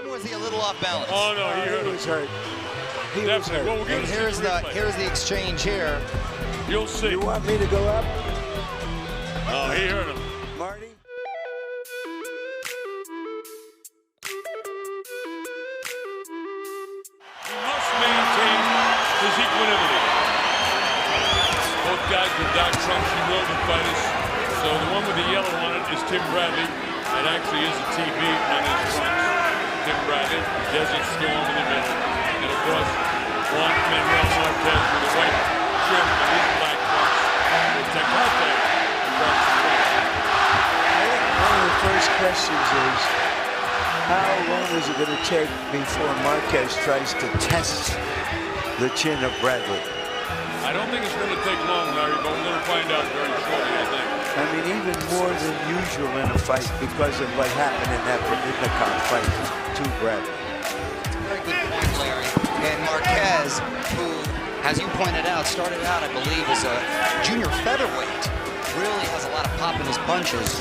him, or was he a little off balance? Oh, no, he was hurt. He was hurt. Well, and here's the exchange here. You'll see. You want me to go up? Oh, he hurt him. Marty? He must maintain his equanimity. Both guys with dark trunks, you know the fighters. So the one with the yellow on it is Tim Bradley. It actually is a TV on his trunks. Tim Bradley, Desert Storm in the middle. And of course, Juan Marquez with a white shirt and his black trunks. With Tecate across the front. I think one of the first questions is, how long is it going to take before Marquez tries to test the chin of Bradley? I don't think it's going to take long, Larry, but we're going to find out very shortly, I think. I mean, even more than usual in a fight because of what happened in that Benitnicov fight to Bradley. Very good point, Larry. And Marquez, who, as you pointed out, started out, I believe, as a junior featherweight, really has a lot of pop in his punches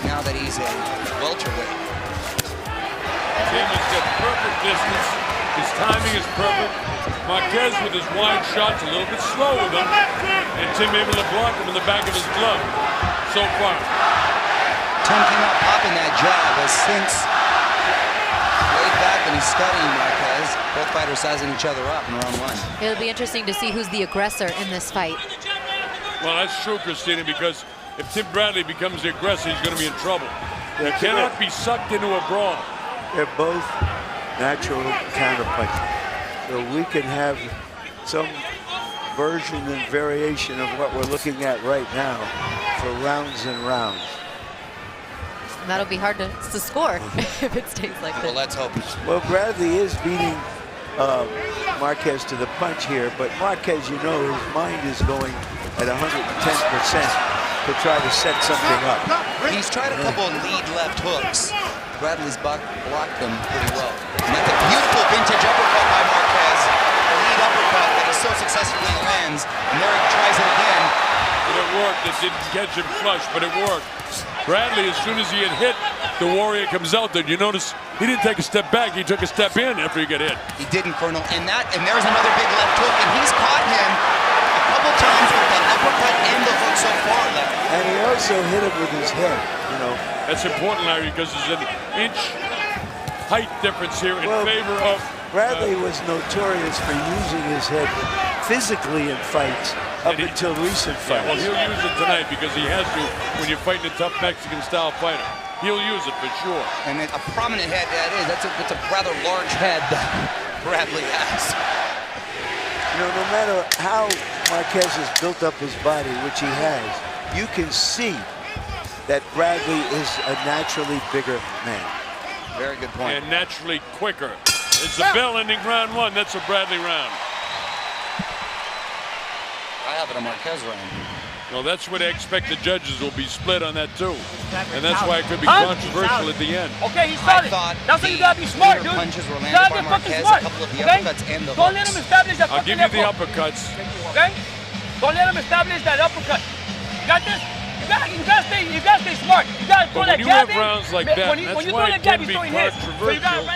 now that he's a welterweight. Tim has got perfect distance. His timing is perfect. Marquez with his wide shots a little bit slow with him. And Tim able to block him in the back of his glove so far. Tim came out popping that jab as since laid back and he's studying Marquez. Both fighters sizing each other up in round one. It'll be interesting to see who's the aggressor in this fight. Well, that's true, Christina, because if Tim Bradley becomes the aggressor, he's going to be in trouble. He cannot be sucked into a brawl. They're both natural counterpunchers. So we can have some version and variation of what we're looking at right now for rounds and rounds. And that'll be hard to score if it stays like this. Well, let's hope. Well, Bradley is beating Marquez to the punch here, but Marquez, you know, his mind is going at 110% to try to set something up. He's tried a couple of lead left hooks. Bradley's blocked them pretty well. And that's a beautiful vintage uppercut by Marquez. A lead uppercut that is so successfully lands. And there he tries it again. And it worked. It didn't catch him flush, but it worked. Bradley, as soon as he had hit, the Warrior comes out there. You notice he didn't take a step back. He took a step in after he got hit. He didn't, Colonel. And there's another big left hook. And he's caught him a couple times with that uppercut and the hook so far, Larry. And he also hit him with his head, you know. That's important, Larry, because there's an inch height difference here in favor of... Bradley was notorious for using his head physically in fights up until recent fights. Yeah, well, he'll use it tonight because he has to when you're fighting a tough Mexican-style fighter. He'll use it for sure. And a prominent head that is. That's a rather large head that Bradley has. You know, no matter how Marquez has built up his body, which he has, you can see that Bradley is a naturally bigger man. Very good point. And naturally quicker. It's a bell ending round one. That's a Bradley round. I have it a Marquez round. Well, that's what I expect. The judges will be split on that too. And that's why it could be controversial at the end. Okay, he's solid. That's why you gotta be smart, dude. Punches were landed by Marquez, a couple of the uppercuts and the Don't let him establish that. I'll give you the uppercuts. Okay? Don't let him establish that uppercut. You got this? You gotta stay smart. You gotta throw that jab in. When you have rounds like that, that's why it can be controversial.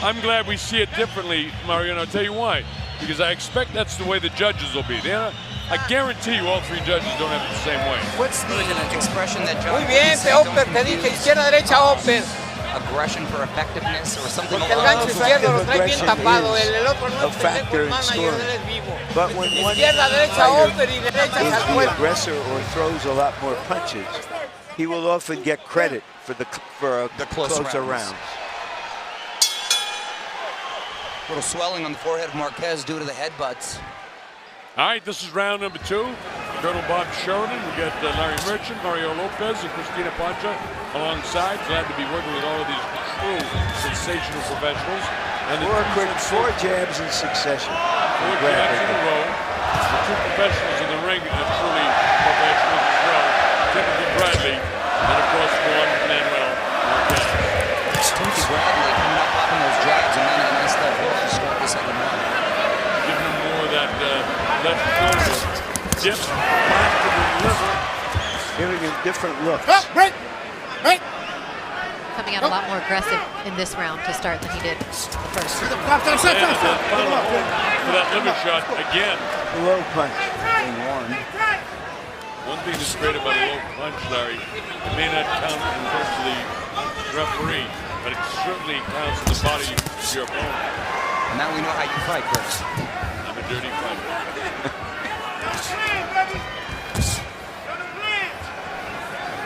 I'm glad we see it differently, Mario, and I'll tell you why. Because I expect that's the way the judges will be. I guarantee you all three judges don't have it the same way. What's the expression that John... Muy bien, Upper, te dije, izquierda, derecha, Upper. Aggression for effectiveness or something Porque el gancho izquierdo lo trae bien tapado, el otro no a factor in scoring. But when one izquierda, derecha, Upper y derecha is al the cuerpo. aggressor or throws a lot more punches, he will often get credit for the closer rounds. A little swelling on the forehead of Marquez due to the headbutts. All right, this is round number two. Colonel Bob Sheridan, we got Larry Merchant, Mario Lopez, and Christina Pancha alongside. Glad to be working with all of these true sensational professionals. And four jabs in succession. Four jabs in a row. The two professionals in the ring are truly professionals as well. Timothy Bradley, and of course Juan Marquez. Timothy Bradley coming up popping those jabs and then a nice left hook to start the second round. Giving him more of that left shoulder dip back to the liver. Giving him different looks. Right. coming out a lot more aggressive in this round to start than he did the first. For that liver shot again. The low punch in one. One thing that's great about a low punch, Larry, it may not count in terms of the referee, but it certainly counts in the body of your opponent. Now we know how you fight, Chris. I'm a dirty fighter.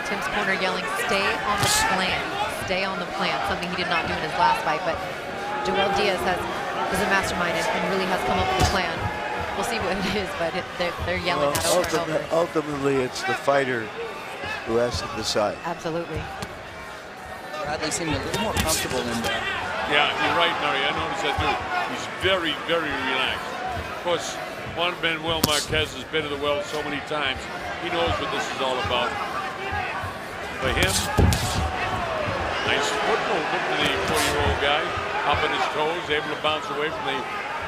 Tim's corner yelling, stay on the plan. Stay on the plan, something he did not do in his last fight, but Joel Diaz is a mastermind and really has come up with a plan. We'll see what it is, but they're yelling that over and over. Ultimately, it's the fighter who has to decide. Absolutely. Bradley seemed a little more comfortable in there. Yeah, you're right, Larry. I noticed that too. He's very, very relaxed. Of course, Juan Marquez has been to the well so many times. He knows what this is all about. For him, nice football look to the 40-year-old guy. Up on his toes, able to bounce away from the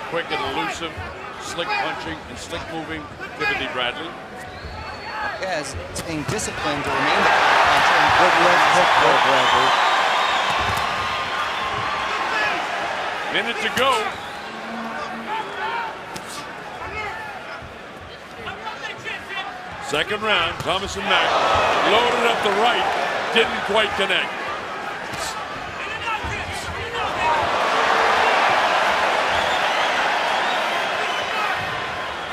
quick and elusive, slick punching and slick moving Timothy Bradley. Marquez is being disciplined to remain the puncher. And Good left hook there, Bradley. Minute to go. Second round, Thomas and Mack loaded up the right, didn't quite connect.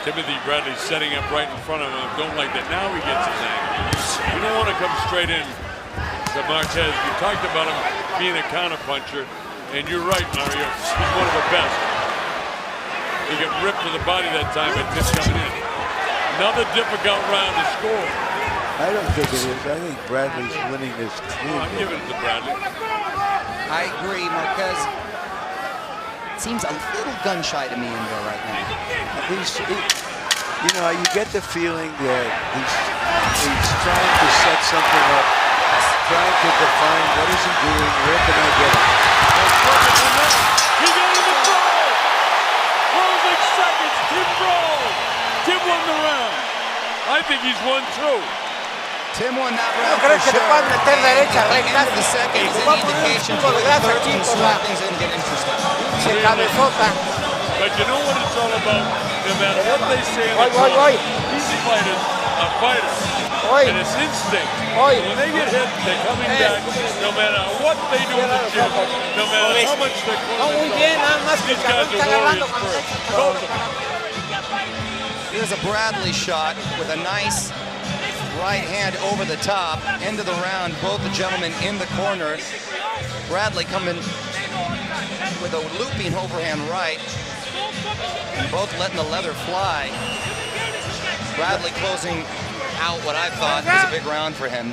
Timothy Bradley setting up right in front of him. Don't like that. Now he gets his angle. You don't want to come straight in to Marquez. You talked about him being a counterpuncher, and you're right, Mario. He's one of the best. He got ripped to the body that time, but just coming in. Another difficult round to score. I don't think it is. I think Bradley's winning this clean. I'm giving it to Bradley. I agree, Marquez seems a little gun-shy to me in there right now. You know, you get the feeling that he's trying to set something up, trying to define what is he doing, where can I get him? He got him the throw! Closing seconds, Tim Brawl! Tim won the round. I think he's won too. Tim won that round for sure. End of the second is an indication to the third and so things are going to get interesting. But you know what it's all about? No matter what they say in the corner, these fighters are fighters. And it's instinct. When they get hit, they're coming back. No matter what they do in the gym, no matter how much they're closing, these guys are warriors first. Both of them. Here's a Bradley shot with a nice right hand over the top. End of the round, both the gentlemen in the corner. Bradley coming with a looping overhand right. And both letting the leather fly. Bradley closing out what I thought was a big round for him.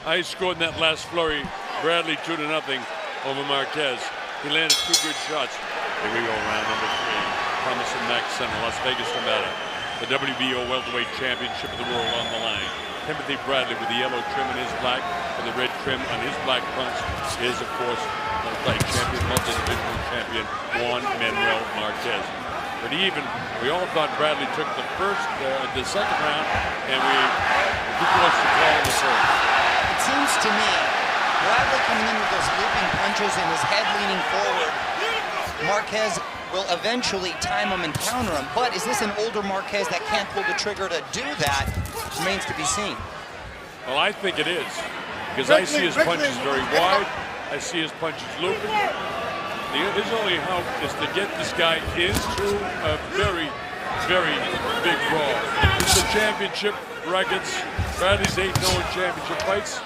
I scored in that last flurry. Bradley 2-0 over Marquez. He landed two good shots. Here we go, round number 3. Thomas and Mack Center, Las Vegas, Nevada. The WBO welterweight championship of the world on the line. Timothy Bradley with the yellow trim on his black and the red trim on his black fronts is, of course, multi-divisional champion Juan Marquez. But we all thought Bradley took the second round, and we too close to call the third. It seems to me, Bradley coming in with those looping punches and his head leaning forward, Marquez will eventually time him and counter him. But is this an older Marquez that can't pull the trigger to do that? Remains to be seen. Well, I think it is, because I see his punches very wide. I see his punches looping. His only hope is to get this guy into a very, very big brawl. It's the championship records. Bradley's 8-0 in championship fights,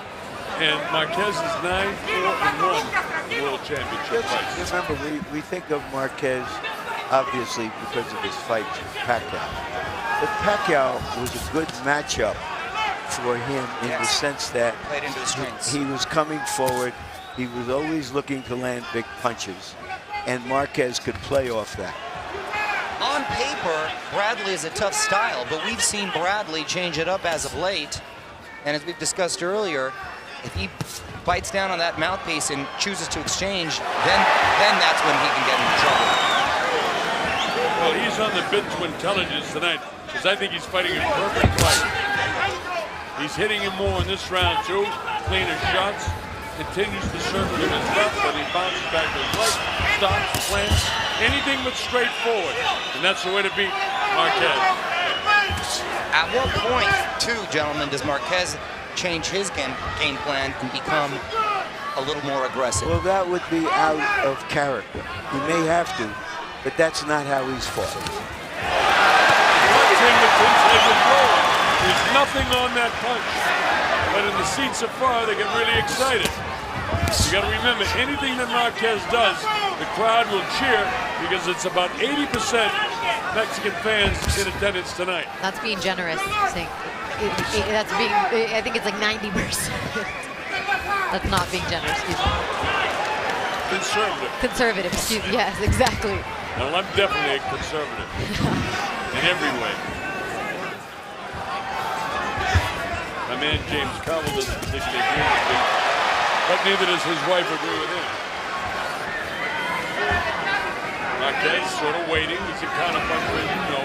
and Marquez is 9-4-1 in world championship fights. Remember, we think of Marquez obviously because of his fight with Pacquiao, but Pacquiao was a good matchup for him in the sense that played into his strengths. He was coming forward. He was always looking to land big punches, and Marquez could play off that. On paper, Bradley is a tough style, but we've seen Bradley change it up as of late. And as we've discussed earlier, if he bites down on that mouthpiece and chooses to exchange, then that's when he can get into trouble. Well, he's on the bit to intelligence tonight, because I think he's fighting a perfect fight. He's hitting him more in this round, too. Cleaner shots. continues to circle with his left, but he bounces back to his right, stops, plants, anything but straightforward. And that's the way to beat Marquez. At what point, too, gentlemen, does Marquez change his game plan and become a little more aggressive? Well, that would be out of character. He may have to, but that's not how he's fought. There's nothing on that punch. But in the seat so far, they get really excited. You got to remember, anything that Marquez does, the crowd will cheer because it's about 80% Mexican fans in attendance tonight. That's being generous, I think. I think it's like 90%. That's not being generous, excuse me. Conservative. Conservative, excuse me. Yes, exactly. Well, I'm definitely a conservative in every way. My man James Cowell doesn't particularly agree with me, but neither does his wife agree with him. Marquez sort of waiting. He's a counterpuncher, as you know.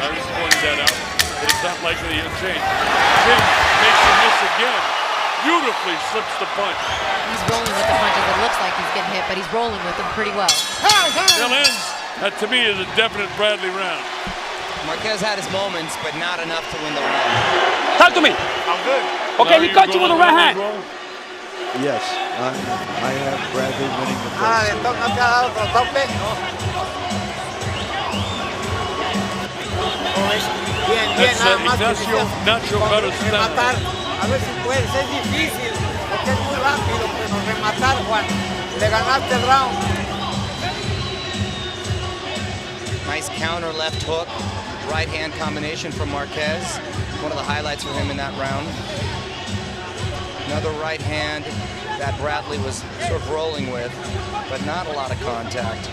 Larry's pointed that out, but it's not likely he'll change. Tim makes a miss again. Beautifully slips the punch. He's rolling with the punches. It looks like he's getting hit, but he's rolling with them pretty well. Still ends. That to me is a definite Bradley round. Marquez had his moments, but not enough to win the round. Talk to me. I'm good. Okay, he caught you with a right hand. Yes, I have Bradley winning the Ah, first. ¿no te ha dado con tope? Bien, bien, That's nada más que Ignacio Nacho Better rematar. A ver si puedes, es difícil, porque es muy rápido, pero rematar, Juan. Le ganaste el round. Nice counter left hook, right hand combination from Marquez. One of the highlights for him in that round. Another right hand that Bradley was sort of rolling with, but not a lot of contact.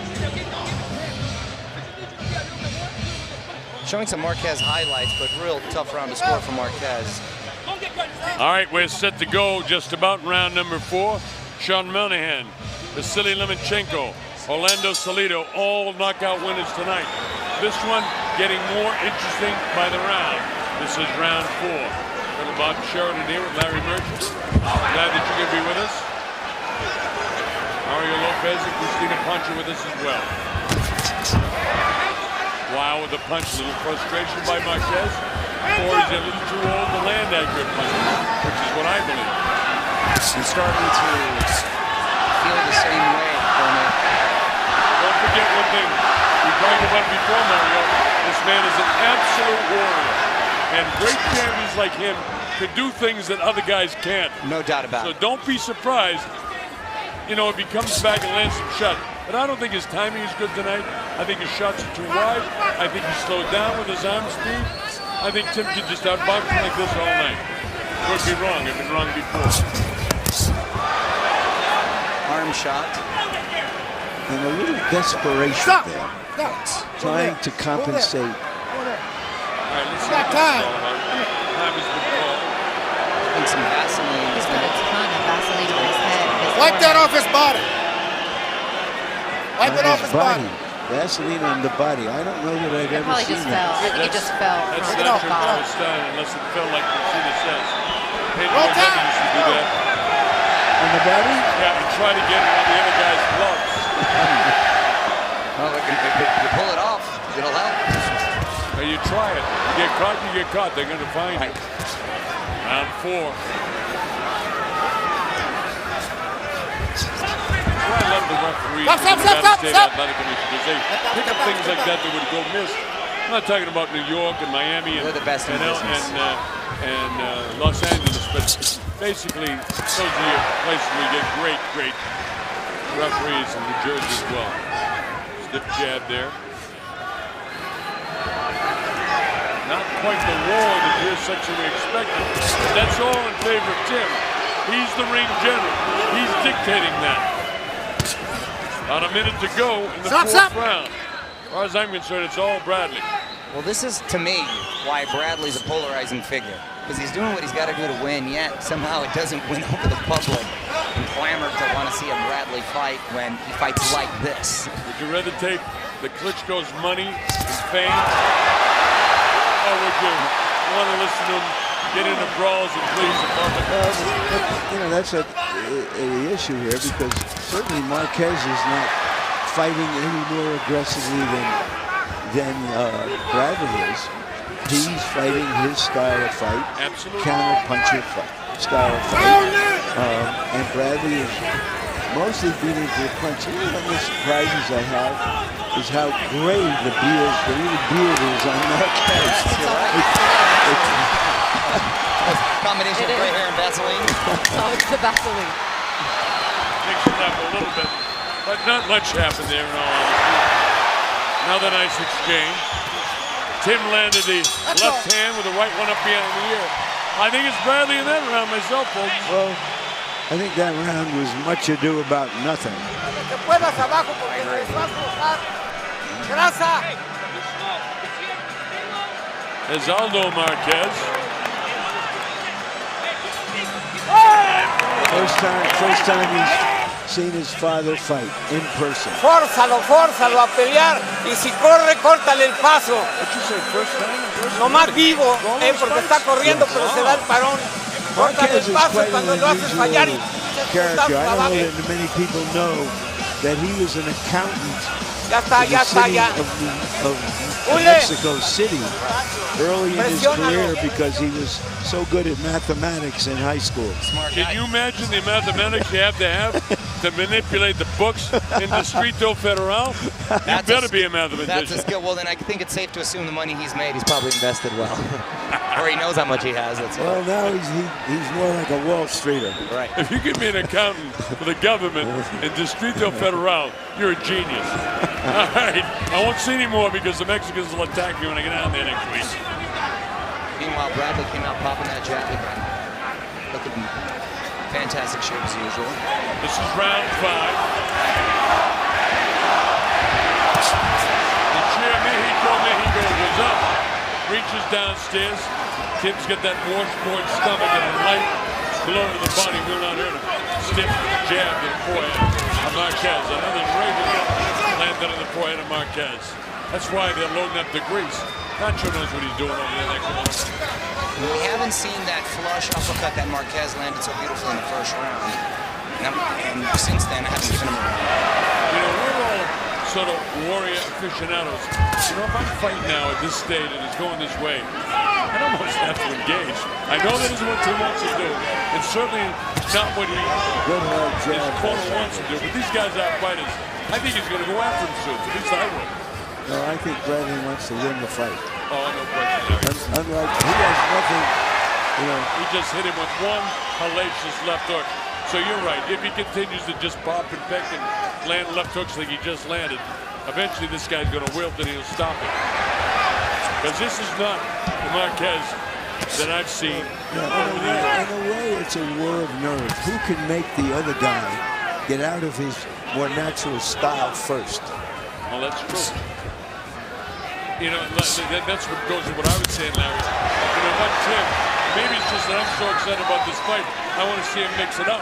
Showing some Marquez highlights, but real tough round to score for Marquez. All right, we're set to go just about round number 4. Sean Monahan, Vasily Lomachenko, Orlando Salido, all knockout winners tonight. This one getting more interesting by the round. This is round 4. Little Bob Sheridan here with Larry Merchant. Glad that you can be with us. Mario Lopez and Cristina Pancha with us as well. Wow with the punch, a little frustration by Marquez. Or he's a little too old to land accurate punches, which is what I believe. He's starting to feel the same way from it. Don't forget one thing. We talked about it before, Mario. This man is an absolute warrior. And great champions like him can do things that other guys can't. No doubt about So it. don't be surprised, you know, if he comes back and lands some shots. But I don't think his timing is good tonight. I think his shots are too wide. I think he's slowed down with his arm speed. I think Tim could just outbox him like this all night. Could be wrong. I've been wrong before. Arm shot. And a little desperation there. Trying to compensate. All right, let's see what this is all about. Time has been called. And some Vaseline. He's got a ton of Vaseline on his head. His Wipe that forehead. off his body. Wipe it off his body. Vaseline on the body. I don't know that I've It ever probably seen just fell. that. I think it just fell. That's from not the your fall. first time unless it felt like Cristina says. Pedro Roll Rodriguez time. used to do that. On the body? Yeah, and try to get it on the other guy's gloves. Well, if you pull it off, it'll help. Or you try it. You get caught, you get caught. They're going to find you. Round 4. I love the referees Stop, in the stop, United stop, States stop. Athletic Commission because they pick up things like that that would go missed. I'm not talking about New York and Miami and, They're the best in business. Los Angeles, but basically those are your places where you get great referees in New Jersey as well. Stiff jab there. Not quite the war that this section we expected. That's all in favor of Tim. He's the ring general. He's dictating that. About a minute to go in the fourth round. As far as I'm concerned, it's all Bradley. Well, this is, to me, why Bradley's a polarizing figure. Because he's doing what he's got to do to win, yet somehow it doesn't win over the public. And clamor to want to see a Bradley fight when he fights like this. Would you rather take the Klitschko's money and fame? Or would you want to listen to him get into brawls and please the public. Well, you know, that's the issue here, because certainly Marquez is not fighting any more aggressively than Bradley is. He's fighting his style of fight, Absolutely. counter-puncher style of fight. And Bradley is mostly beating to the punch. One of the surprises I have is how gray the beard is on Marquez. Combination of gray hair and Vaseline. Oh, it's the Vaseline. Mixed it up a little bit, but not much happened there in all honesty. Another nice exchange. Tim landed the left hand with the right one up behind the ear. I think it's Bradley in that round myself, folks. Well, I think that round was much ado about nothing. Que puedas abajo porque regresó a cruzar. Grasa. There's Aldo Marquez. First time he's seen his father fight in person. Fórzalo a pelear. Y si corre, córtale el paso. What you say, first time? Nomás vivo, porque está corriendo, pero se da el parón. Córtale el paso cuando lo haces fallar. Character. I don't know that many people know that he was an accountant Ya está, ya está, ya. of Mexico City early in his career because he was so good at mathematics in high school. Can you imagine the mathematics you have to manipulate the books in Distrito Federal? You better be a mathematician. That's a skill. Well, then I think it's safe to assume the money he's made, he's probably invested well. Or he knows how much he has. That's well, now he's more like a Wall Streeter. Right. If you give me an accountant for the government in Distrito Federal, you're a genius. All right, I won't see any more because the Mexicans will attack me when I get down there next week. Meanwhile, Bradley came out popping that jab again. Looking fantastic shape as usual. This is round 5. The chair Mexico goes up, reaches downstairs. Tim's got that washboard stomach and a light blow to the body will not hurt him. Stiff jab to the forehead of Marquez. Another regular landed on the forehead of Marquez. That's why they're loading up the grease. Nacho knows what he's doing over there in that corner. We haven't seen that flush uppercut that Marquez landed so beautifully in the first round. And since then, I haven't given him a round. You know, we're all sort of warrior aficionados. You know, if I'm fighting now at this stage and it's going this way, I almost have to engage. I know that isn't what Tim wants to do. It's certainly not what his opponent wants to do. But these guys are fighters. I think he's going to go after him soon. At least I would. No, I think Bradley wants to win the fight. Oh, no question. Unlike, he has nothing, you know. He just hit him with one hellacious left hook. So you're right. If he continues to just pop and peck and land left hooks like he just landed, eventually this guy's going to wilt and he'll stop it. Because this is not the Marquez that I've seen over the years. In a way, it's a war of nerve. Who can make the other guy get out of his more natural style first? Well, that's true. You know, that's what goes to what I was saying, Larry. You know what, Tim? Maybe it's just that I'm so excited about this fight. I want to see him mix it up.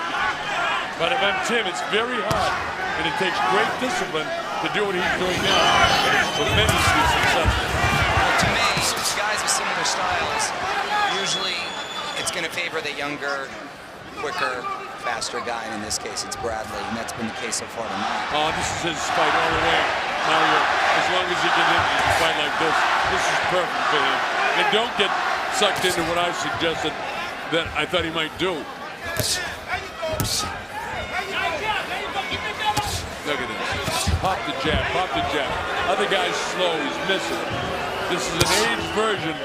But if I'm Tim, it's very hard. And it takes great discipline to do what he's doing now. And it's tremendously successful. Well, to me, guys with similar styles, usually it's going to favor the younger, quicker, faster guy. And in this case, it's Bradley. And that's been the case so far tonight. Oh, this is his fight all the way. Mario, as long as he can fight like this is perfect for him. And don't get sucked into what I suggested that I thought he might do. Look at this. Pop the jab, pop the jab. Other guy's slow, he's missing. This is an aged version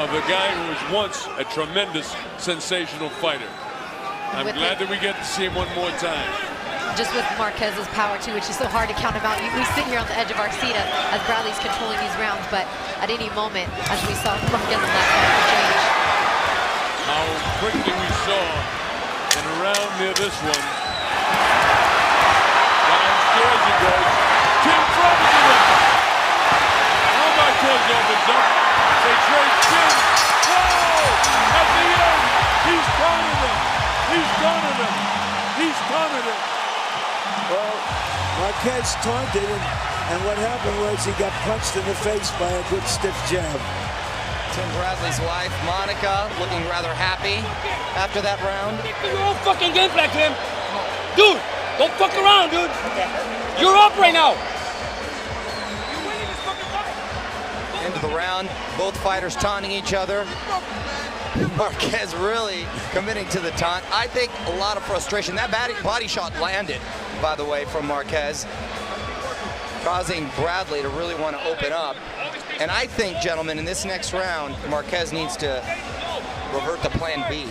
of a guy who was once a tremendous, sensational fighter. I'm glad that we get to see him one more time. Just with Marquez's power, too, which is so hard to count him out. We sit here on the edge of our seat as Bradley's controlling these rounds, but at any moment, as we saw Marquez in that fight, change. How quickly we saw in a round near this one. Downstairs he goes. Tim throws it in. Now Marquez opens up. They trade Tim. Whoa! At the end, he's cornered him. He's cornered him. He's cornered him. Well, Marquez taunted him, and what happened was he got punched in the face by a good stiff jab. Tim Bradley's wife, Monica, looking rather happy after that round. Your own fucking game plan, Tim. Dude, don't fuck around, dude. You're up right now. Into the round, both fighters taunting each other. Marquez really committing to the taunt. I think a lot of frustration. That body shot landed, by the way, from Marquez, causing Bradley to really want to open up. And I think, gentlemen, in this next round, Marquez needs to revert to plan B.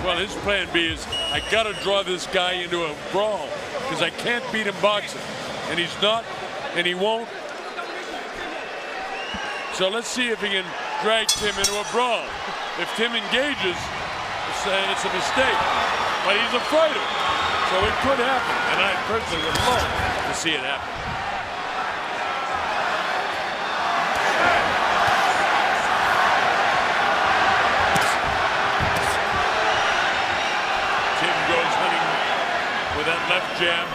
Well, his plan B is, I got to draw this guy into a brawl because I can't beat him boxing. And he's not, and he won't. So let's see if he can drag Tim into a brawl. If Tim engages, it's a mistake. But he's a fighter, so it could happen. And I personally would love to see it happen. Tim goes hunting with that left jab.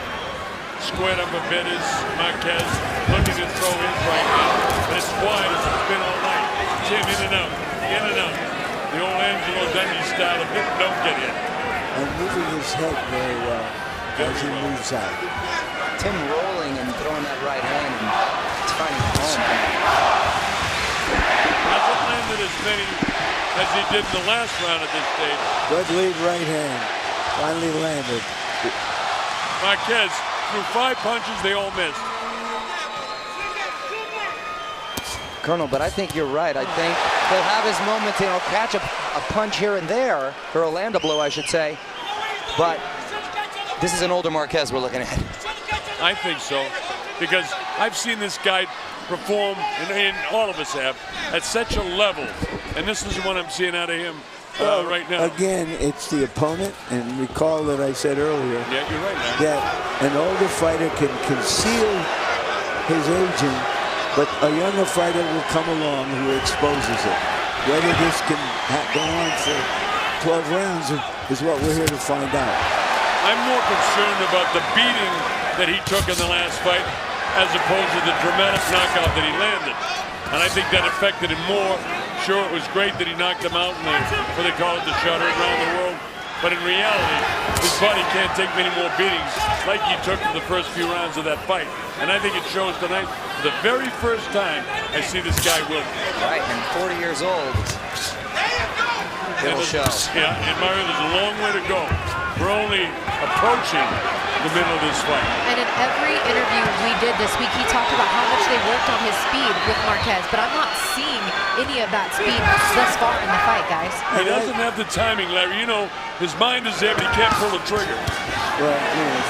Squared up a bit is Marquez, looking to throw his right hand, but it's wide as it's been all night. Tim in and out, in and out. The old Angelo Dundee style of hit, don't get in. And moving his head very well as he moves out. Tim rolling and throwing that right hand, and it's finding home. Hasn't landed as many as he did in the last round at this stage. Good lead right hand, finally landed. Marquez threw 5 punches, they all missed. Colonel, but I think you're right. I think he'll have his moments, he'll catch a punch here and there, or a land a blow, I should say. But this is an older Marquez we're looking at. I think so, because I've seen this guy perform, and all of us have, at such a level. And this is what I'm seeing out of him right now. Again, it's the opponent, and recall that I said earlier Yeah, you're right, man. that an older fighter can conceal his aging, but a younger fighter will come along who exposes it. Whether this can go on for 12 rounds is what we're here to find out. I'm more concerned about the beating that he took in the last fight as opposed to the dramatic knockout that he landed. And I think that affected him more. Sure, it was great that he knocked him out in what they call it, the shutter around the world. But in reality, his body can't take many more beatings like he took in the first few rounds of that fight. And I think it shows tonight, for the very first time, I see this guy willing. Right, and 40 years old. It'll show. Yeah, and Mario, there's a long way to go. We're only approaching the middle of this fight. And in every interview we did this week, he talked about how much they worked on his speed with Marquez, but I'm not seeing any of that speed thus far in the fight, guys. He doesn't have the timing, Larry. You know, his mind is there, but he can't pull the trigger. Well, you know,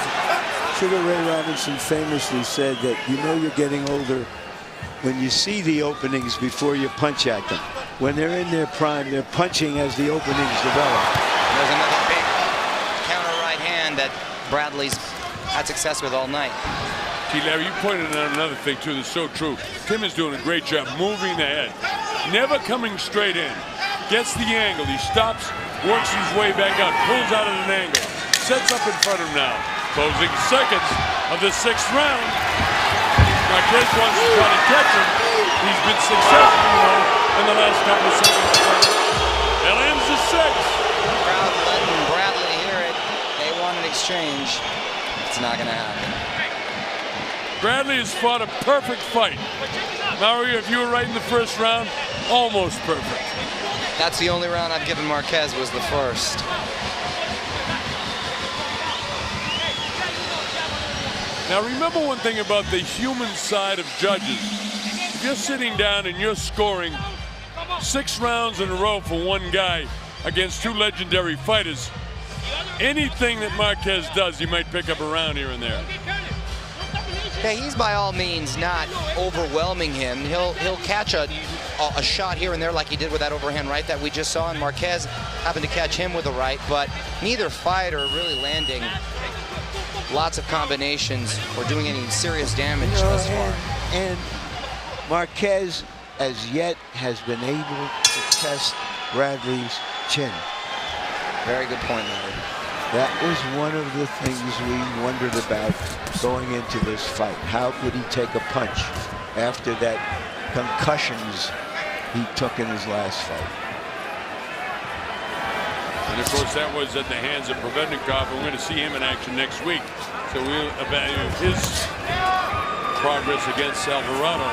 Sugar Ray Robinson famously said that you know you're getting older when you see the openings before you punch at them. When they're in their prime, they're punching as the openings develop. There's another big counter right hand that Bradley's had success with all night. See, Larry, you pointed out another thing, too, that's so true. Tim is doing a great job moving the head. Never coming straight in. Gets the angle. He stops, works his way back out, pulls out at an angle. Sets up in front of him now. Closing seconds of the 6th round. Marquez wants to try to catch him. He's been successful, in the last couple of seconds. That ends the 6th. Crowd letting Bradley hear it. They want an exchange. It's not going to happen. Bradley has fought a perfect fight. Mario, if you were right in the first round, almost perfect. That's the only round I've given Marquez was the first. Now remember one thing about the human side of judges. If you're sitting down and you're scoring 6 rounds in a row for one guy against 2 legendary fighters, anything that Marquez does, you might pick up a round here and there. Yeah, he's by all means not overwhelming him. He'll catch a shot here and there like he did with that overhand right that we just saw, and Marquez happened to catch him with a right, but neither fighter really landing lots of combinations or doing any serious damage thus far. And Marquez, as yet, has been able to test Bradley's chin. Very good point, Larry. That was one of the things we wondered about going into this fight. How could he take a punch after that concussions he took in his last fight. And of course, that was at the hands of Provednikov, and we're going to see him in action next week. So we'll evaluate his progress against Alvarado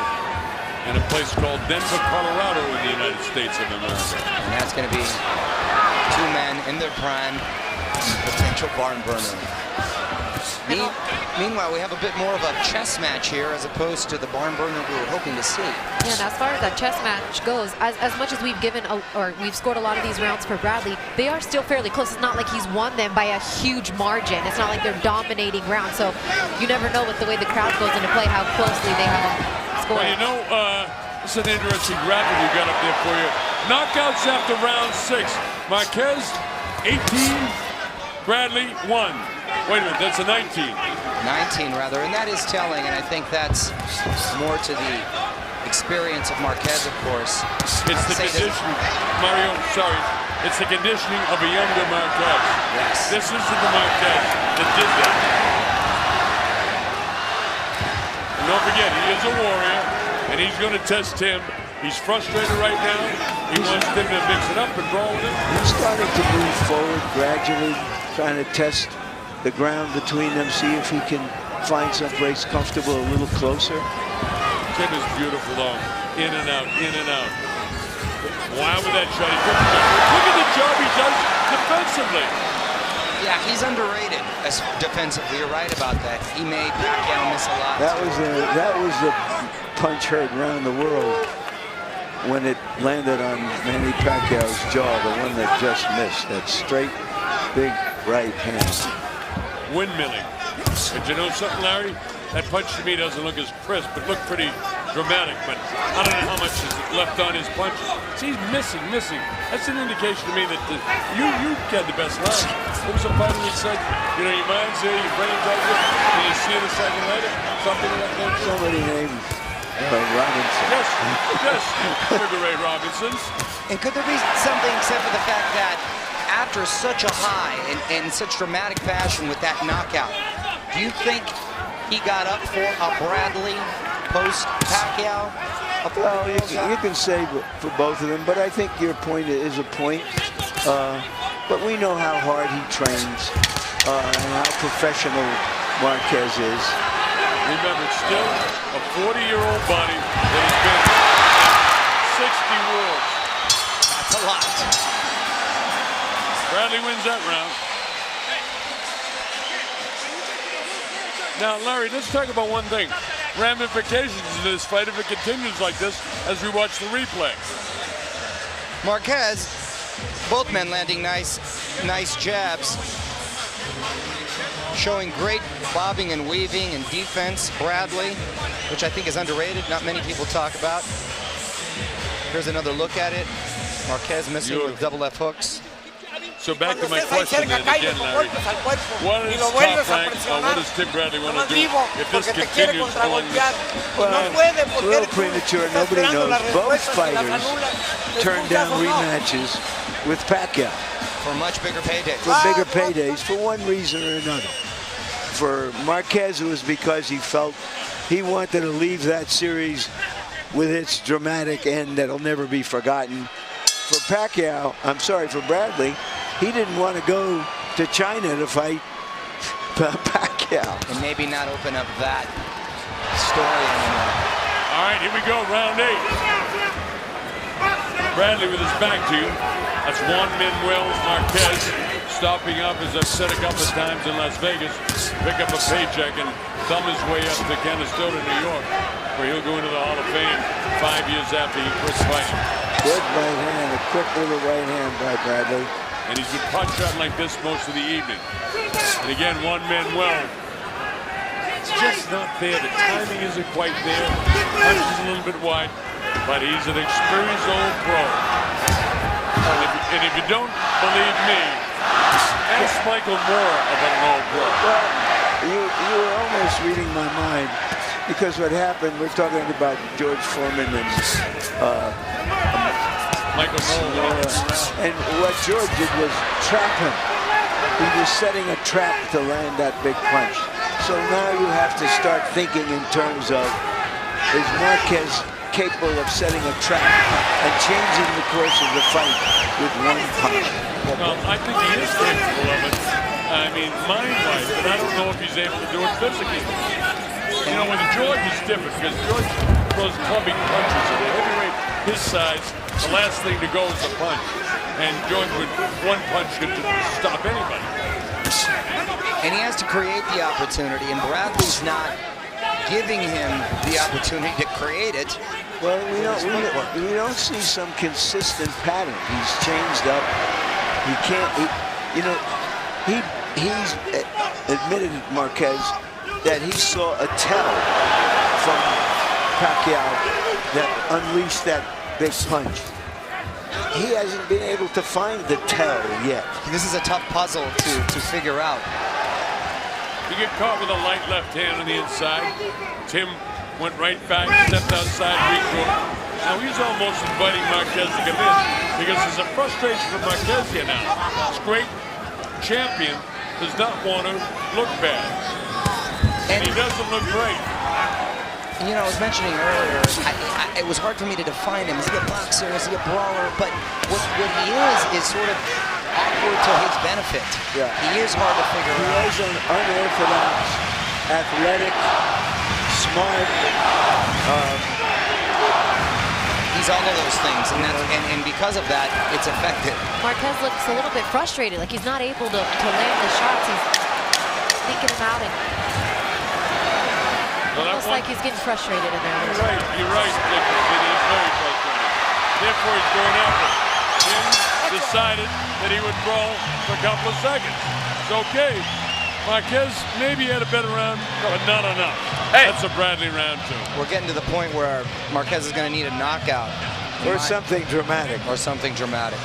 in a place called Denver, Colorado, in the United States of America. And that's going to be two men in their prime, potential barn burner. Meanwhile, we have a bit more of a chess match here as opposed to the barn burner we were hoping to see. Yeah, and as far as that chess match goes, as much as we've we've scored a lot of these rounds for Bradley, they are still fairly close. It's not like he's won them by a huge margin. It's not like they're dominating rounds. So you never know with the way the crowd goes into play how closely they have them scored. Well, you know, this is an interesting graphic we got up there for you. Knockouts after round 6. Marquez, 18. Bradley, 1. Wait a minute, that's a 19. 19 rather, and that is telling, and I think that's more to the experience of Marquez, of course. It's the conditioning, Mario, sorry. It's the conditioning of a younger Marquez. Yes. This isn't the Marquez that did that. And don't forget, he is a warrior, and he's going to test him. He's frustrated right now. He wants him to mix it up and roll with it. He's starting to move forward gradually, trying to test the ground between them, see if he can find someplace comfortable a little closer. Tim is beautiful, though. In and out, in and out. Wow, with that shot. Look at the job he does defensively. Yeah, he's underrated as defensively. You're right about that. He made Pacquiao miss a lot. That was the punch heard around the world when it landed on Manny Pacquiao's jaw, the one that just missed. That straight, big right hand. Windmilling. And you know something, Larry? That punch to me doesn't look as crisp. It looked pretty dramatic, but I don't know how much is left on his punches. See, he's missing. That's an indication to me that you had the best line. There was a fighter that said, you know, your mind's there, your brain's out there, and you see it a second later. Something like that. Somebody named Robinson. Yes, Sugar Ray Robinson. And could there be something except for the fact that after such a high and such dramatic fashion with that knockout, do you think he got up for a Bradley post-Pacquiao? Well, you can say for both of them, but I think your point is a point. But we know how hard he trains and how professional Marquez is. Remember, it's still a 40-year-old body that has been 60 wars. That's a lot. Bradley wins that round. Now, Larry, let's talk about one thing. Ramifications of this fight if it continues like this as we watch the replay. Marquez, both men landing nice jabs. Showing great bobbing and weaving and defense. Bradley, which I think is underrated. Not many people talk about. Here's another look at it. Marquez missing with double left hooks. So back to my question then again, Larry. What is top rank, what does Tim Bradley want to do if this continues along this? Well, a little premature, nobody knows. Both fighters turned down rematches with Pacquiao. For much bigger paydays. For bigger paydays, for one reason or another. For Marquez, it was because he felt he wanted to leave that series with its dramatic end that'll never be forgotten. For Bradley, he didn't want to go to China to fight Pacquiao. And maybe not open up that story anymore. All right, here we go, round 8. Bradley with his back to you. That's Juan Marquez stopping up, as I've said a couple of times in Las Vegas, pick up a paycheck and thumb his way up to Canastota, New York, where he'll go into the Hall of Fame 5 years after he quits fighting. Good right hand, a quick little right hand by Bradley. And he's been punch out like this most of the evening. And again, Juan Manuel. It's just not there. The timing isn't quite there. Punch is a little bit wide, but he's an experienced old pro. And if you don't believe me, ask Michael Moore about an old pro. Well, you were almost reading my mind, because what happened, we're talking about George Foreman and Michael Moore. And what George did was trap him. He was setting a trap to land that big punch. So now you have to start thinking in terms of, is Marquez capable of setting a trap and changing the course of the fight with one punch. Well, I think he is capable of it. I mean, mind-wise, but I don't know if he's able to do it physically. You know, with George, it's different because George throws clubbing punches. At a heavyweight his size, the last thing to go is a punch. And George with one punch could stop anybody. And he has to create the opportunity, and Bradley's not giving him the opportunity to create it. Well, we don't see some consistent pattern. He's changed up. He can't, he's admitted, Marquez, that he saw a tell from Pacquiao that unleashed that big punch. He hasn't been able to find the tell yet. This is a tough puzzle to figure out. You get caught with a light left hand on the inside. Tim went right back, stepped outside, regrouped. Now he's almost inviting Marquez to come in because there's a frustration for Marquez here now. This great champion does not want to look bad. And he doesn't look great. You know, I was mentioning earlier, it was hard for me to define him. Is he a boxer? Is he a brawler? But what he is sort of awkward to his benefit. Yeah. He is hard to figure out. He is an unorthodox, athletic, smart. He's all of those things, and because of that, it's effective. Marquez looks a little bit frustrated, like he's not able to land the shots. He's thinking them out, and almost like he's getting frustrated in there. You're right, Dickinson. He's very frustrated. Therefore, he's going after it. Tim decided that he would brawl for a couple of seconds. It's okay. Marquez maybe had a better round, but not enough. Hey. That's a Bradley round two. We're getting to the point where Marquez is going to need a knockout. Or something dramatic. Or something dramatic.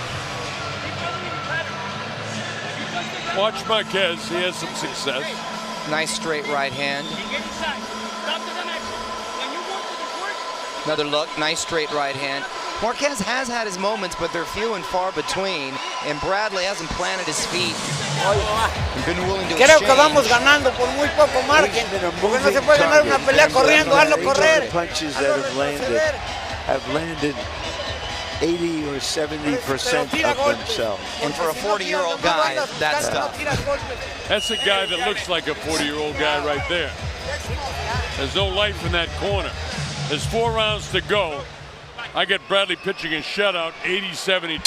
Watch Marquez. He has some success. Nice straight right hand. Another look. Nice straight right hand. Marquez has had his moments, but they're few and far between, and Bradley hasn't planted his feet. Been willing to Creo que vamos ganando por muy poco margen, porque no se puede ganar una pelea corriendo, hazlo correr. Punches that have landed 80 or 70% of themselves. And for a 40-year-old guy, that's tough. That's a guy that looks like a 40-year-old guy right there. There's no life in that corner. There's 4 rounds to go. I get Bradley pitching a shutout, 80-72.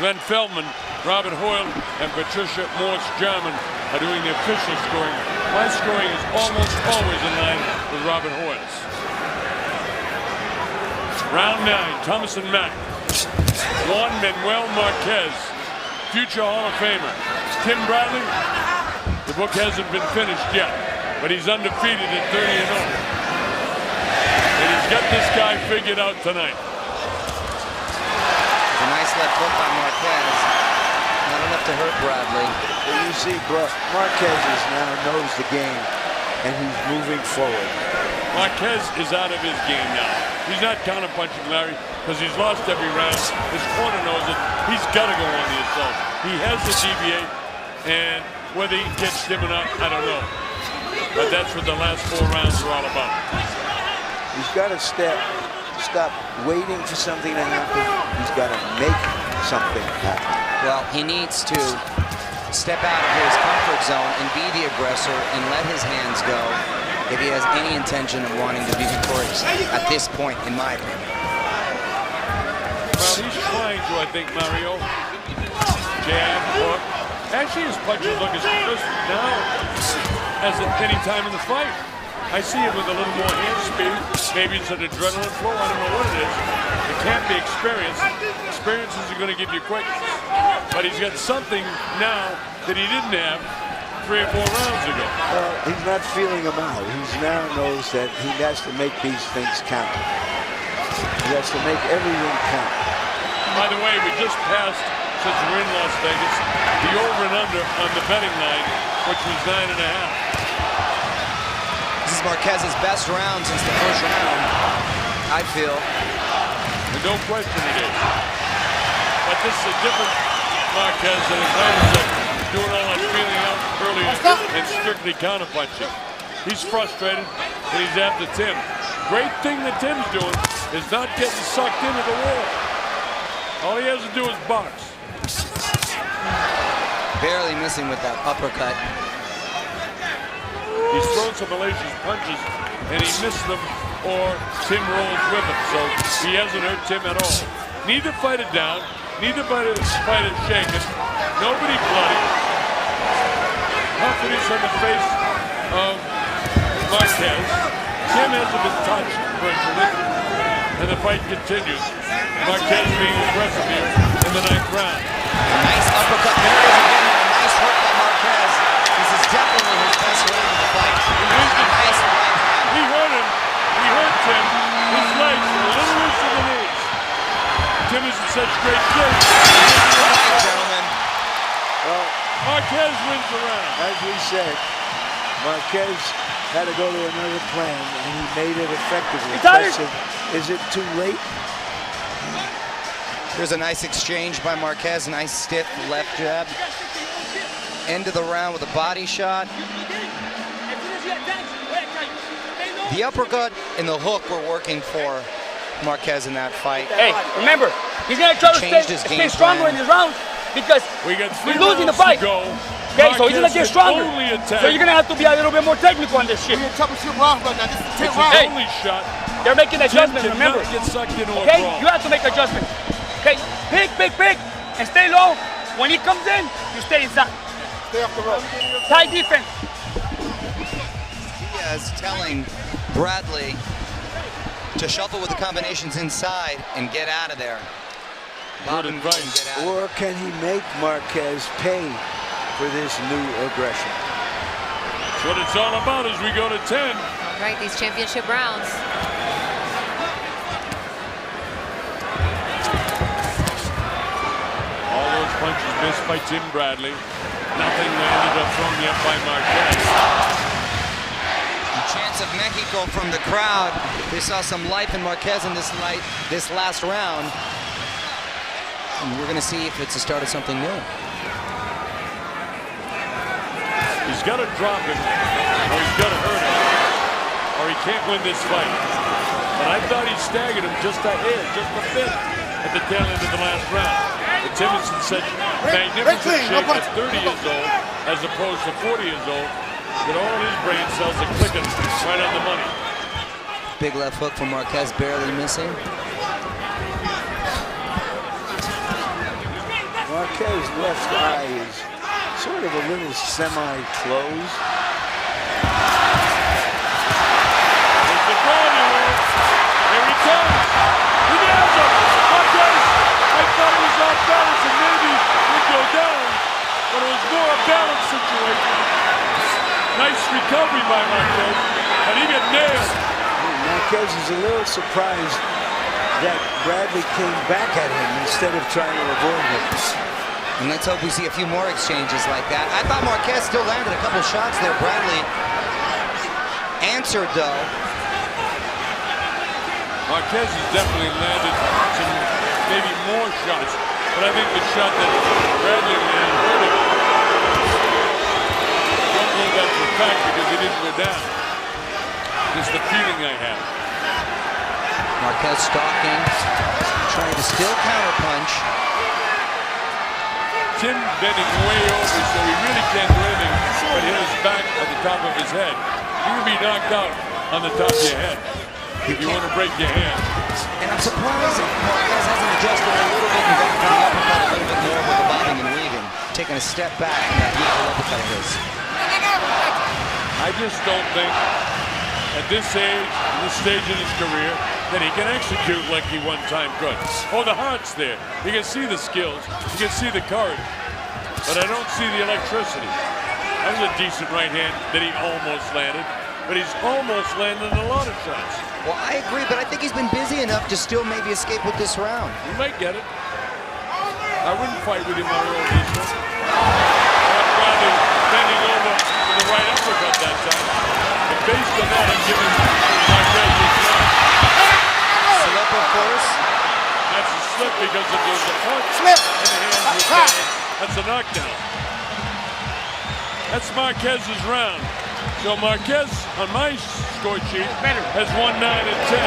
Glenn Feldman, Robert Hoyle, and Patricia Morse-Jarman are doing the official scoring. My scoring is almost always in line with Robert Hoyle's. Round 9, Thomas and Mack. Juan Marquez, future Hall of Famer. Tim Bradley, the book hasn't been finished yet, but he's undefeated at 30-0. And he's got this guy figured out tonight. A nice left hook by Marquez. Not enough to hurt Bradley. But you see, Marquez now knows the game, and he's moving forward. Marquez is out of his game now. He's not counterpunching Larry because he's lost every round. His corner knows it. He's got to go on the assault. He has to deviate, and whether he can catch Tim or not, I don't know. But that's what the last 4 rounds are all about. He's got to stop waiting for something to happen. He's got to make something happen. Well, he needs to step out of his comfort zone and be the aggressor and let his hands go if he has any intention of wanting to be victorious at this point, in my opinion. Well, he's trying to, I think, Mario. Jab, hook. Actually, his punches look as crisp now as at any time in the fight. I see it with a little more hand speed. Maybe it's an adrenaline flow. I don't know what it is. It can't be experience. Experiences are going to give you quickness. But he's got something now that he didn't have 3 or 4 rounds ago. Well, he's not feeling them out. He now knows that he has to make these things count. He has to make everything count. By the way, we just passed, since we're in Las Vegas, the over and under on the betting line, which was 9.5. This is Marquez's best round since the first round, I feel. And don't question it is. But this is a different Marquez than his own, doing all that feeling out earlier and strictly counterpunching. He's frustrated and he's after Tim. great thing that Tim's doing is not getting sucked into the wall. All he has to do is box. Barely missing with that uppercut. He's thrown some hellacious punches, and he missed them, or Tim rolls with him. So he hasn't hurt Tim at all. Neither fighter down, neither fighter shaken, nobody bloody. Confidence on the face of Marquez. Tim hasn't been touched virtually, and the fight continues. Marquez being aggressive here in the 9th round. A nice uppercut there again, and a nice hook by Marquez. This is definitely his best round of the fight. A nice right hand. He hurt him. He hurt Tim. His legs are a little loose in the knees. Tim is in such great shape. All right, gentlemen. Well, Marquez wins the round. as we said, Marquez had to go to another plan, and he made it effectively. Question, is it too late? Here's a nice exchange by Marquez. Nice stiff left jab. End of the round with a body shot. The uppercut and the hook were working for Marquez in that fight. Hey, remember, he's gonna try to stay stronger in his rounds because he's losing the fight. Okay, so he's gonna get stronger. So you're gonna have to be a little bit more technical on this shit. It's his only shot. They're making adjustments, Tim remember. Get sucked into a Okay, brawl. you have to make adjustments. Okay, pick, and stay low. When he comes in, you stay inside. Stay off the rope. Tight defense. Diaz telling Bradley to shuffle with the combinations inside and get out of there. Good advice. Or can he make Marquez pay for this new aggression? That's what it's all about as we go to 10. All right, these championship rounds. All those punches missed by Tim Bradley. Nothing ended up thrown yet by Marquez. Chance of Mexico from the crowd. They saw some life in Marquez in this last round. And we're going to see if it's the start of something new. He's got to drop him, or he's got to hurt him, or he can't win this fight. But I thought he staggered him just a hair, just a bit, at the tail end of the last round. But Tim is in such magnificent shape at 30 years old, as opposed to 40 years old, that all his brain cells are clicking right on the money. Big left hook from Marquez, barely missing. Marquez's left eye is sort of a little semi-closed. There's the ball, here he comes. He nails him. Marquez, I thought he was off balance and maybe would go down, but it was more a balance situation. Nice recovery by Marquez, but he got nailed. Marquez is a little surprised that Bradley came back at him instead of trying to avoid him. And let's hope we see a few more exchanges like that. I thought Marquez still landed a couple shots there. Bradley answered, though. Marquez has definitely landed some maybe more shots, but I think the shot that Bradley landed hurt him. I don't know that's a fact because he didn't go down. It's the feeling I have. Marquez stalking, trying to still counterpunch. Tim bending way over, so he really can't do anything but hit his back at the top of his head. You can be knocked out on the top of your head if you want to break your hand. And I'm surprised that Marquez hasn't adjusted a little bit and gone for the uppercut a little bit more with the bobbing and weaving. Taking a step back from that beautiful uppercut of his. I just don't think at this age, this stage in his career, that he can execute like he one time could. Oh, the heart's there. You can see the skills. You can see the courage. But I don't see the electricity. That was a decent right hand that he almost landed. But he's almost landed a lot of shots. Well, I agree, but I think he's been busy enough to still maybe escape with this round. He might get it. I wouldn't fight with him on early this one. Bradley bending over with the right uppercut that time. But based on that, I'm giving Marquez this round. Slip, of course. That's a slip because if there's a punch in the hands with Gran, that's a knockdown. That's Marquez's round. So Marquez, on my score sheet, has won 9 and 10.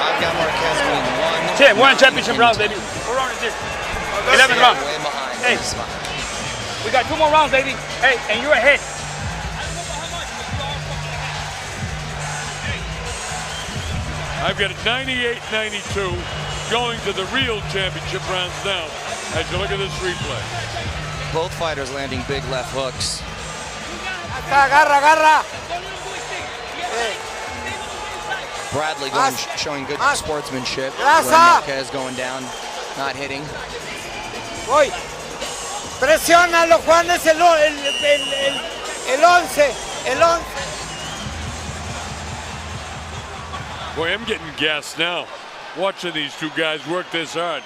I've got Marquez winning 1. Yeah, 1 championship rounds, baby. What round is this? 11 rounds. Way behind. Hey, we got 2 more rounds, baby. Hey, and you're ahead. I've got a 98-92 going to the real championship rounds now as you look at this replay. Both fighters landing big left hooks. Agarra, agarra. Bradley going, showing good sportsmanship. Grasa. Marquez going down, not hitting. Voy. Presiónalo, Juan, es el 11. El 11. Boy, I'm getting gassed now watching these two guys work this hard.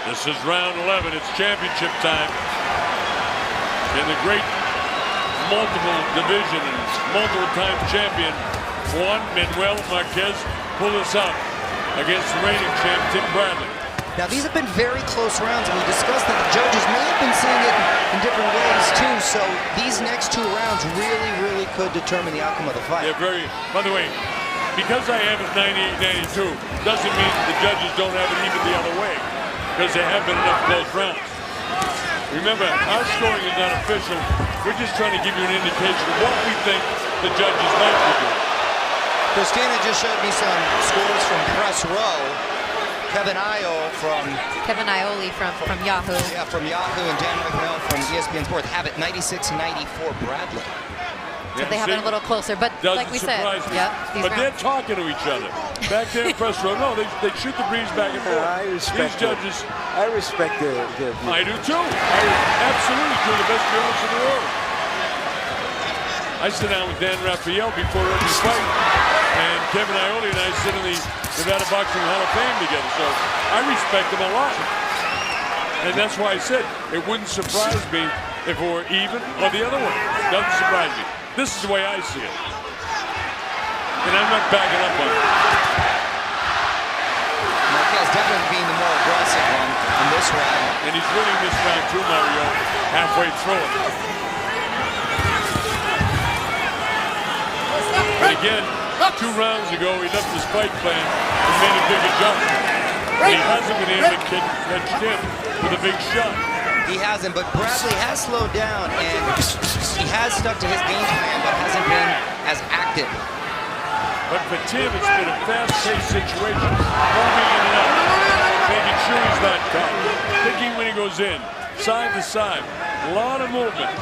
This is round 11. It's championship time. And the great multiple division and multiple-time champion Juan Marquez pull this out against the reigning champ Tim Bradley. Now these have been very close rounds, and we discussed that the judges may have been seeing it in different ways too. So these next 2 rounds really could determine the outcome of the fight. Yeah, very. By the way, because I have it 98-92 doesn't mean the judges don't have it even the other way, because there have been enough close rounds. Remember, our scoring is not official. We're just trying to give you an indication of what we think the judges might be doing. Christina just showed me some scores from Press Row. Kevin Iole from Yahoo. Yeah, from Yahoo, and Dan McNeil from ESPN Sports have it 96-94 Bradley. So they have it a little closer, but like we said, but they're talking to each other. Back there in Press Row, no, they shoot the breeze back and forth. I respect these judges. I respect their view. I do too. I absolutely do. The best journalists in the world. I sit down with Dan Raphael before every fight, and Kevin Iole and I sit in the Nevada Boxing Hall of Fame together. So I respect them a lot, and that's why I said it wouldn't surprise me if it were even or the other way. Doesn't surprise me. This is the way I see it. And I'm not backing up on it. Marquez definitely being the more aggressive one in this round. And he's winning this round too, Mario, halfway through it. But again, 2 rounds ago, he left his fight plan and made a big adjustment. And he hasn't been able to catch Tim with a big shot. He hasn't, but Bradley has slowed down, and he has stuck to his game plan, but hasn't been as active. But for Tim, it's been a fast-paced situation, moving in and out, making sure he's not caught, thinking when he goes in, side to side, a lot of movement.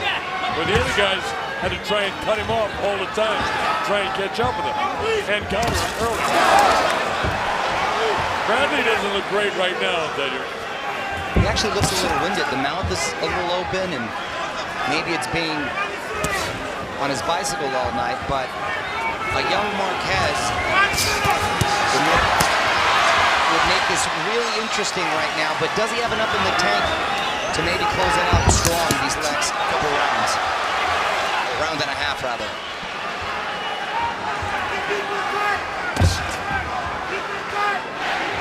But the other guys had to try and cut him off all the time, try and catch up with him, and counter him early. Bradley doesn't look great right now, I'll tell you. He actually looks a little winded. The mouth is a little open, and maybe it's being on his bicycle all night, but a young Marquez would make this really interesting right now, but does he have enough in the tank to maybe close it out strong these next couple rounds? Round and a half, rather.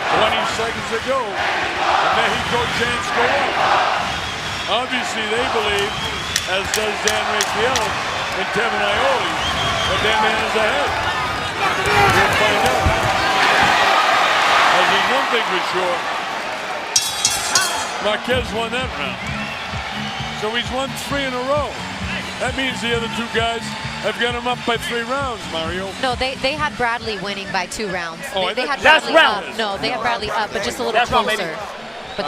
20 seconds ago, the Mexico chants go up. Obviously, they believe, as does Dan Raphael and Kevin Iole, that their man is ahead. We'll find out. As there's one thing for sure, Marquez won that round. So he's won 3 in a row. That means the other 2 guys have got him up by 3 rounds, Mario. No, they had Bradley winning by 2 rounds. Oh, they had last Bradley round. up. No, they had Bradley up, but just a little Last round, closer. baby. But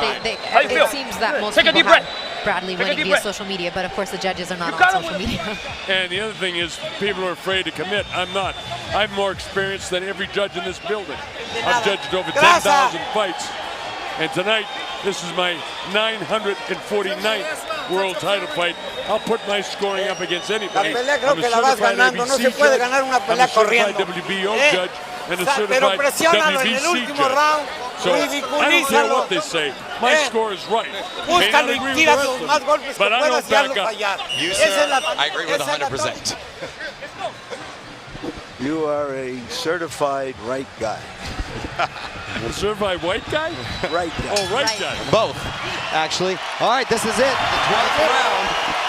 How you feel? it seems that most Take a people deep have breath. Bradley Take a winning deep via breath. social media, but of course the judges are not got on him social with media. And the other thing is, people are afraid to commit. I'm not. I have more experience than every judge in this building. I've judged over 10,000 fights. And tonight, this is my 949th world title fight. I'll put my scoring up against anybody. La pelea creo I'm a que la vas certified ganando, no ABC se puede judge, ganar una I'm a pelea certified corriendo. WBO judge, and a Pero certified presiónalo en el WBC último judge. round, So I don't care ridiculízalo. what they say. My score is right. May not Búscalo y agree with tira the tus rest of más them, golpes que but I puedas don't y back hazlo up. fallar. You, Esa es sir, la- I agree with esa es la 100%. You are a certified right guy. A certified white guy? Right guy. Oh, right guy. Both, actually. All right, this is it. The 12th round.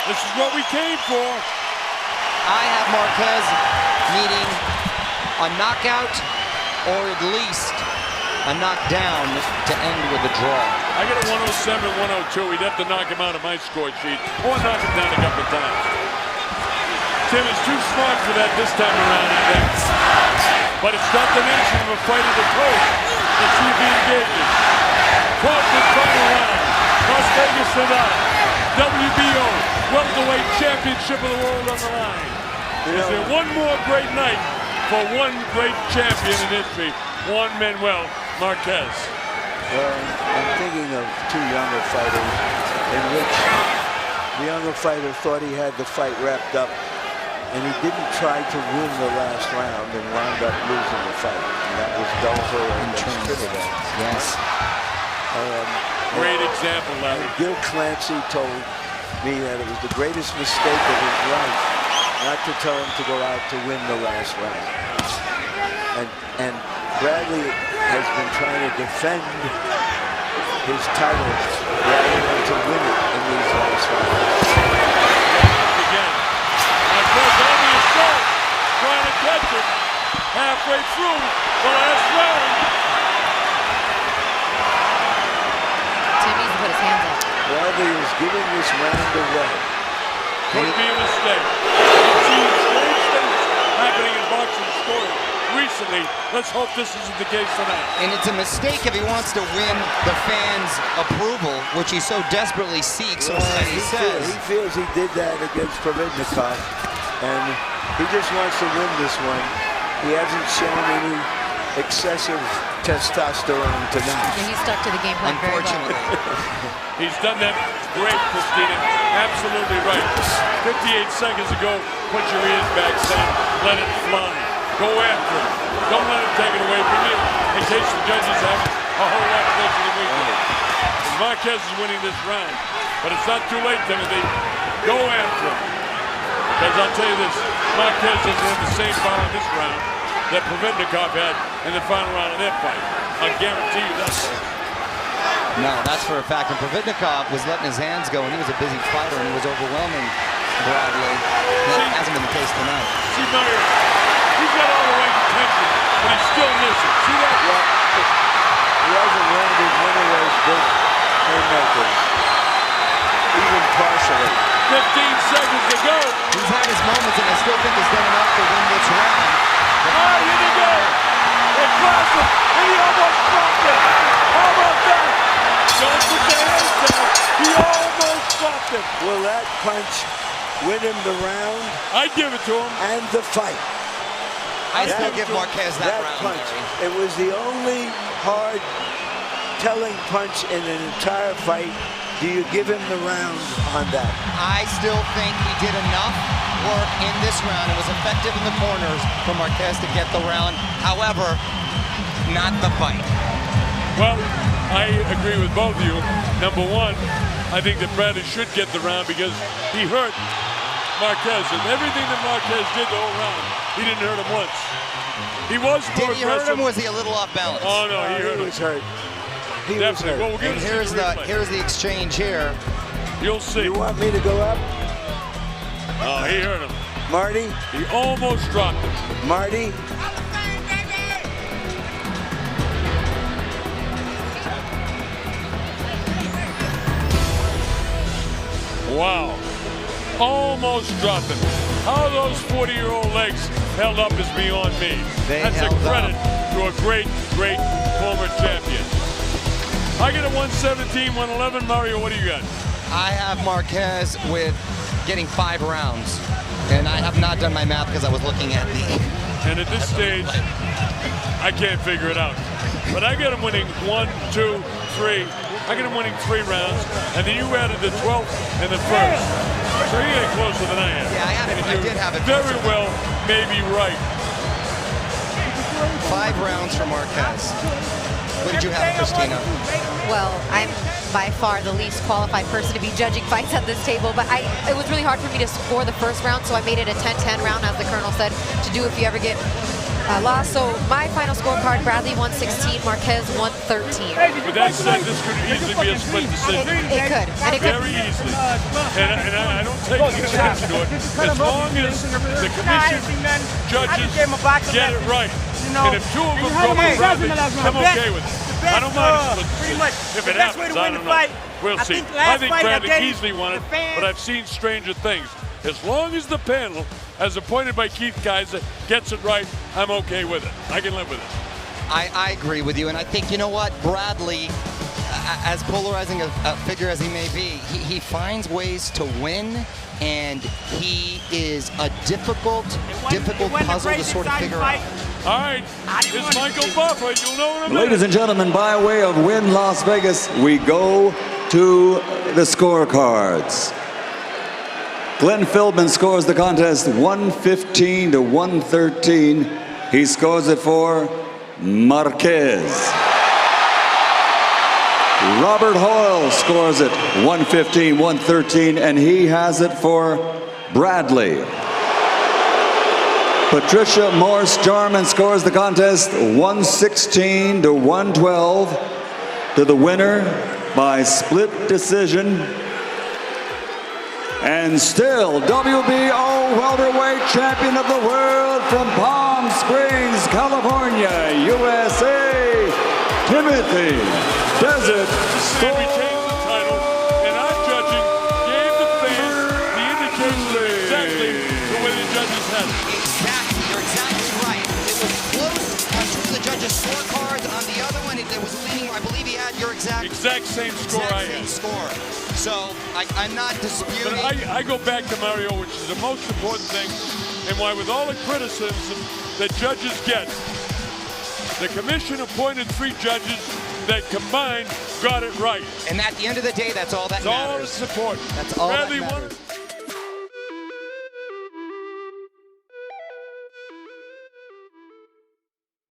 This is what we came for. I have Marquez needing a knockout or at least a knockdown to end with a draw. I got a 107, 102. We'd have to knock him out of my score sheet or knock him down a couple of times. Tim is too smart for that this time around, I think. But it's not the nature of a fight of the coach. Let's see if he engages. Fought the final round. Las Vegas, Nevada. WBO welterweight championship of the world on the line. Is there one more great night for one great champion in history? Juan Marquez. Well, I'm thinking of two younger fighters in which the younger fighter thought he had the fight wrapped up, and he didn't try to win the last round and wound up losing the fight. And that was Dover and Trinidad. Yes. Great example, Larry. Gil Clancy told me that it was the greatest mistake of his life not to tell him to go out to win the last round. And Bradley has been trying to defend his title rather than to win it in these last rounds. Again. Marquez on the assault, trying to catch it halfway through the last round. Timmy's put his hands up. Bradley is giving this round away. Could be a mistake. I've seen strange things happening in boxing scoring recently. Let's hope this isn't the case tonight. And it's a mistake if he wants to win the fans' approval, which he so desperately seeks, or as he says. He feels he did that against Providnikov, and he just wants to win this one. He hasn't shown any excessive testosterone tonight. And he stuck to the game plan very well. Unfortunately. He's done that great, Christina. Absolutely right. 58 seconds ago, put your ears back, son. Let it fly. Go after it. Don't let him take it away from you, in case the judges have a whole lot closer than we do. And Marquez is winning this round. But it's not too late, Timothy. Go after him. Because I'll tell you this, Marquez doesn't have the same power in this round that Providnikov had in the final round of their fight. I guarantee you that. No, that's for a fact. And Providnikov was letting his hands go, and he was a busy fighter, and he was overwhelming Bradley. That hasn't been the case tonight. See, Mario, he's got all the right intention, but he's still missing. See that? Yeah. He hasn't landed one of those big haymakers, even partially. 15 seconds to go. He's had his moments, and I still think he's done enough to win this round. Oh, here they go. They crossed him, and he almost dropped it. How about that? Don't put your hands down. He almost dropped it. Will that punch win him the round? I'd give it to him. And the fight. I still give Marquez that round. Punch. It was the only hard telling punch in an entire fight. Do you give him the round on that? I still think he did enough work in this round. It was effective in the corners for Marquez to get the round. However, not the fight. Well, I agree with both of you. Number one, I think that Bradley should get the round because he hurt Marquez. And everything that Marquez did the whole round, he didn't hurt him once. He was more Did he hurt aggressive. him, or was he a little off balance? Oh, no, he hurt him. was hurt. He was Definitely. hurt. Well, we're And here's the exchange here. You'll see. You want me to go up? Oh, he hurt him. Marty? He almost dropped him. Marty? Wow. Almost dropped him. How those 40-year-old legs held up is beyond me. That's a credit to a great, great former champion. I get a 117, 111. Mario, what do you got? I have Marquez with getting 5 rounds. And I have not done my math because I was looking at the... And at this stage, I can't figure it out. But I got him winning 1, 2, 3. I got him winning 3 rounds. And then you added the 12th and the 1st. So you get closer than I am. Yeah, I did have it. Very well, maybe right. 5 rounds for Marquez. What did you have, Christina? Well, I'm by far the least qualified person to be judging fights at this table, but it was really hard for me to score the first round, so I made it a 10-10 round, as the Colonel said, to do if you ever get Lost. So my final scorecard, Bradley 116, Marquez 113. With that said, this could easily be a split decision. It could. And it could. Very easily. And I don't take exception to it. As long as the commission judges get it right. And if two of them go with Bradley, I'm okay with it. I don't mind a split decision. If it happens, I don't know. We'll see. I think Bradley easily won it, but I've seen stranger things. As long as the panel, as appointed by Keith Kaiser, gets it right, I'm okay with it. I can live with it. I agree with you, and I think, you know what, Bradley, as polarizing a figure as he may be, he finds ways to win, and he is a difficult puzzle to sort of figure out. All right, it's Michael Buffer. You'll know in a minute. Ladies and gentlemen, by way of Win Las Vegas, we go to the scorecards. Glenn Philbin scores the contest 115 to 113. He scores it for Marquez. Robert Hoyle scores it 115-113, and he has it for Bradley. Patricia Morse Jarman scores the contest 116 to 112 to the winner by split decision. And still, WBO welterweight champion of the world from Palm Springs, California, USA, Timothy Desert Storm. We changed the title, and our judging gave the fans the indication of exactly the way the judges had it. Exactly, you're exactly right. It was close on two of the judges' scorecards. On the other one, there was leaning. I believe he had your exact same score I had. So I'm not disputing. But I go back to Mario, which is the most important thing, and why with all the criticism that judges get, the commission appointed 3 judges that combined got it right. And at the end of the day, that's all that matters. That's all that's important. That's all Bradley that matters. won it.